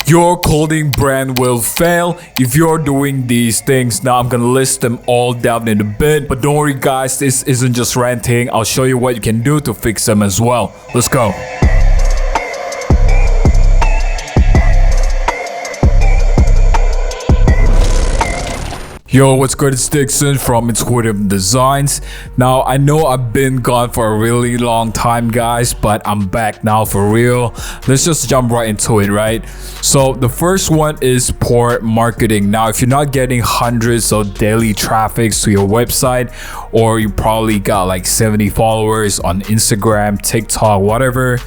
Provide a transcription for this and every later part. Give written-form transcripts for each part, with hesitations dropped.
Your clothing brand will fail if you're doing these things. Now I'm gonna list them all down in a bit, but don't worry guys, this isn't just ranting. I'll show you what you can do to fix them as well. Let's go. Yo, what's good? It's Dixon from Intuitive Designs. Now, I know I've been gone for a really long time, guys, but I'm back now for real. Let's just jump right into it, right? So the first one is poor marketing. Now, if you're not getting hundreds of daily traffics to your website, or you probably got like 70 followers on Instagram, TikTok, whatever,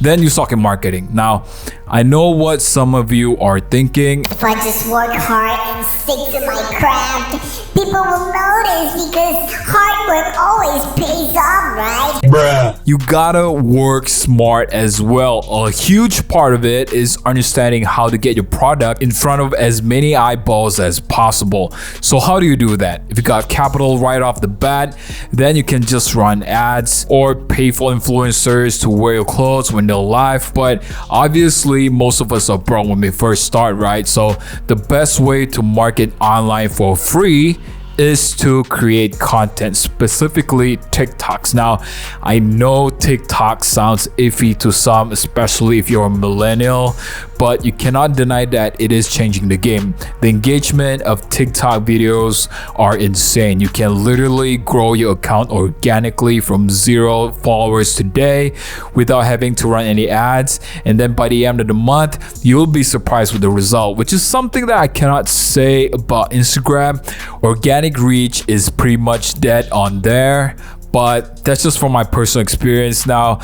then you suck in marketing. Now, I know what some of you are thinking. If I just work hard and stick to my craft, people will notice because hard work always pays off, right? Bruh. You gotta work smart as well. A huge part of it is understanding how to get your product in front of as many eyeballs as possible. So how do you do that? If you got capital right off the bat, then you can just run ads or pay for influencers to wear your clothes when they're live. But obviously, most of us are broke when we first start, right? So the best way to market online for free is to create content, specifically TikToks. Now, I know TikTok sounds iffy to some, especially if you're a millennial, but you cannot deny that it is changing the game. The engagement of TikTok videos are insane. You can literally grow your account organically from 0 followers today without having to run any ads. And then by the end of the month, you'll be surprised with the result, which is something that I cannot say about Instagram. Organic reach is pretty much dead on there, but that's just from my personal experience. Now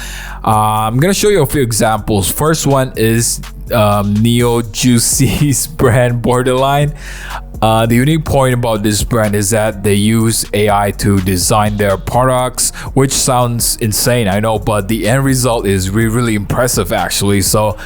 I'm gonna show you a few examples. First one is Neo Juicy's brand Borderline. The unique point about this brand is that they use AI to design their products, which sounds insane, I know, but the end result is really impressive actually. So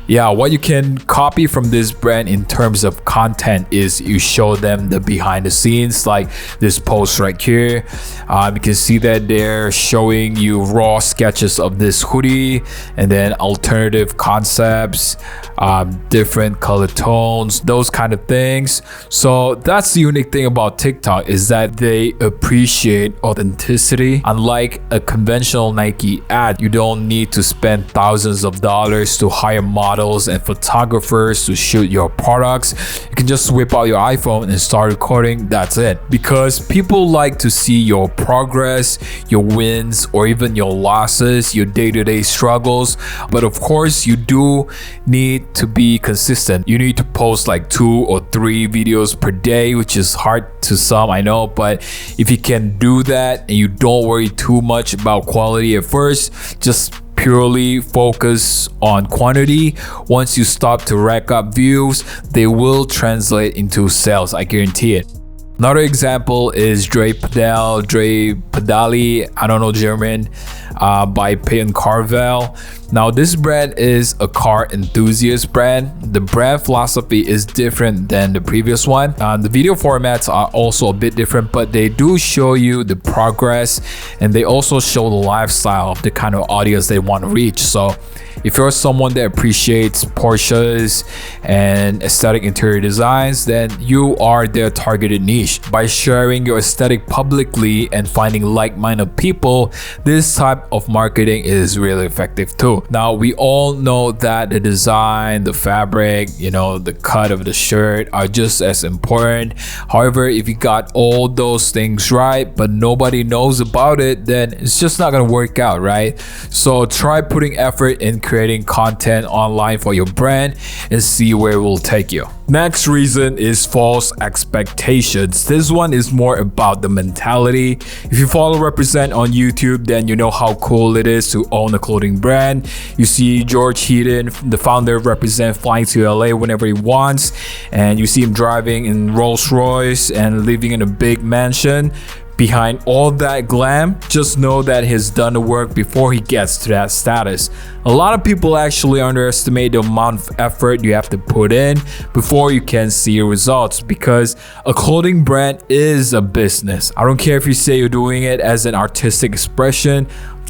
yeah, what you can copy from this brand in terms of content is you show them the behind the scenes, like this post right here. You can see that they're showing you raw sketches of this hoodie and then alternative concepts, different color tones, those kind of things. So that's the unique thing about TikTok, is that they appreciate authenticity. Unlike a conventional Nike ad, you don't need to spend thousands of dollars to hire models and photographers to shoot your products. You can just whip out your iPhone and start recording. That's it. Because people like to see your progress, your wins, or even your losses, your day-to-day struggles. But of course, you do need to be consistent. You need to post like 2 or 3 videos per day, which is hard to some, I know, but if you can do that and you don't worry too much about quality at first, just purely focus on quantity. Once you start to rack up views, they will translate into sales, I guarantee it. Another example is Dre Pedali, I don't know German, by Peyton Carvel. Now this brand is a car enthusiast brand. The brand philosophy is different than the previous one. The video formats are also a bit different, but they do show you the progress and they also show the lifestyle of the kind of audience they want to reach. So if you're someone that appreciates Porsches and aesthetic interior designs, then you are their targeted niche. By sharing your aesthetic publicly and finding like-minded people, this type of marketing is really effective too. Now, we all know that the design, the fabric, you know, the cut of the shirt are just as important. However, if you got all those things right, but nobody knows about it, then it's just not gonna work out, right? So try putting effort in creating content online for your brand and see where it will take you. Next reason is false expectations. This one is more about the mentality. If you follow Represent on YouTube, then you know how cool it is to own a clothing brand. You see George Heaton, the founder of Represent, flying to LA whenever he wants, and you see him driving in Rolls Royce and living in a big mansion. Behind all that glam, just know that he's done the work before he gets to that status. A lot of people actually underestimate the amount of effort you have to put in before you can see results, because a clothing brand is a business. I don't care if you say you're doing it as an artistic expression.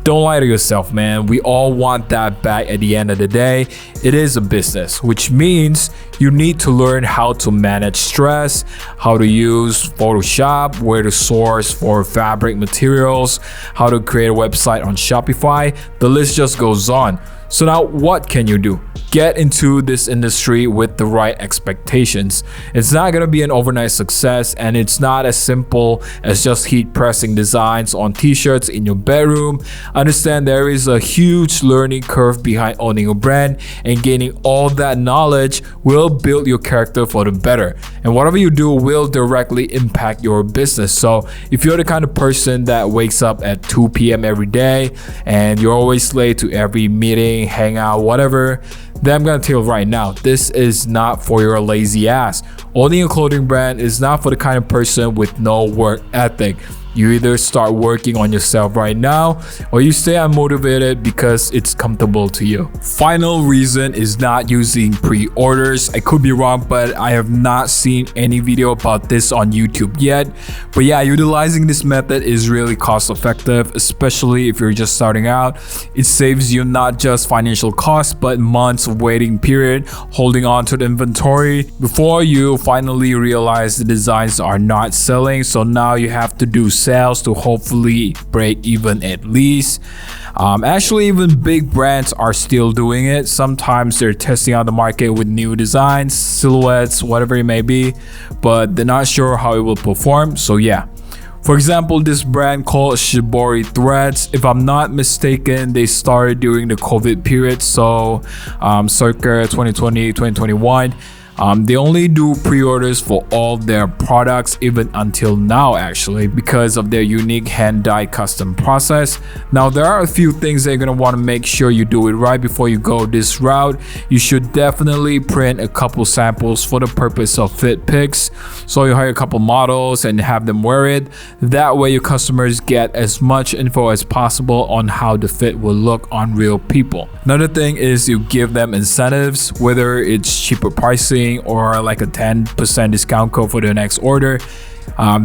Don't lie to yourself, man. We all want that back at the end of the day. It is a business, which means you need to learn how to manage stress, how to use Photoshop, where to source for fabric materials, how to create a website on Shopify. The list just goes on. So now what can you do? Get into this industry with the right expectations. It's not going to be an overnight success, and it's not as simple as just heat pressing designs on t-shirts in your bedroom. Understand there is a huge learning curve behind owning a brand, and gaining all that knowledge will build your character for the better. And whatever you do will directly impact your business. So if you're the kind of person that wakes up at 2 p.m. every day and you're always late to every meeting, hangout, whatever, then I'm gonna tell you right now, this is not for your lazy ass. Owning a clothing brand is not for the kind of person with no work ethic. You either start working on yourself right now, or you stay unmotivated because it's comfortable to you. Final reason is not using pre-orders. I could be wrong, but I have not seen any video about this on YouTube yet. But yeah, utilizing this method is really cost effective, especially if you're just starting out. It saves you not just financial costs, but months of waiting period, holding on to the inventory before you finally realize the designs are not selling. So now you have to do sales to hopefully break even at least. Actually, even big brands are still doing it. Sometimes they're testing out the market with new designs, silhouettes, whatever it may be, but they're not sure how it will perform. So yeah. For example, this brand called Shibori Threads, if I'm not mistaken, they started during the COVID period, so circa 2020, 2021. They only do pre-orders for all their products, even until now actually, because of their unique hand-dyed custom process. Now there are a few things that you're going to want to make sure you do it right before you go this route. You should definitely print a couple samples for the purpose of fit pics. So you hire a couple models and have them wear it. That way your customers get as much info as possible on how the fit will look on real people. Another thing is you give them incentives, whether it's cheaper pricing or like a 10% discount code for the next order.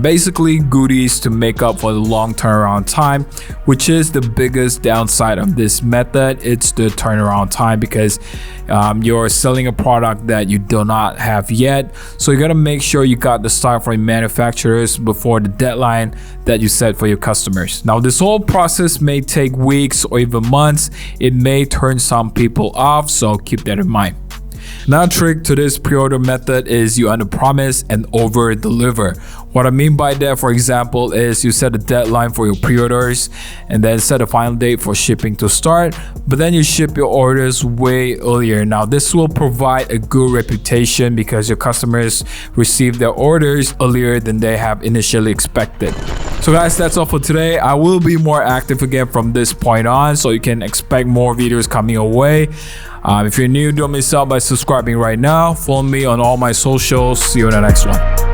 Basically goodies to make up for the long turnaround time, which is the biggest downside of this method. It's the turnaround time, because you're selling a product that you do not have yet. So you gotta make sure you got the stock from manufacturers before the deadline that you set for your customers. Now this whole process may take weeks or even months. It may turn some people off, so keep that in mind. Another trick to this pre-order method is you under-promise and over-deliver. What I mean by that, for example, is you set a deadline for your pre-orders and then set a final date for shipping to start, but then you ship your orders way earlier. Now this will provide a good reputation because your customers receive their orders earlier than they have initially expected. So guys, that's all for today. I will be more active again from this point on, so you can expect more videos coming your way. If you're new, don't miss out by subscribing right now. Follow me on all my socials. See you in the next one.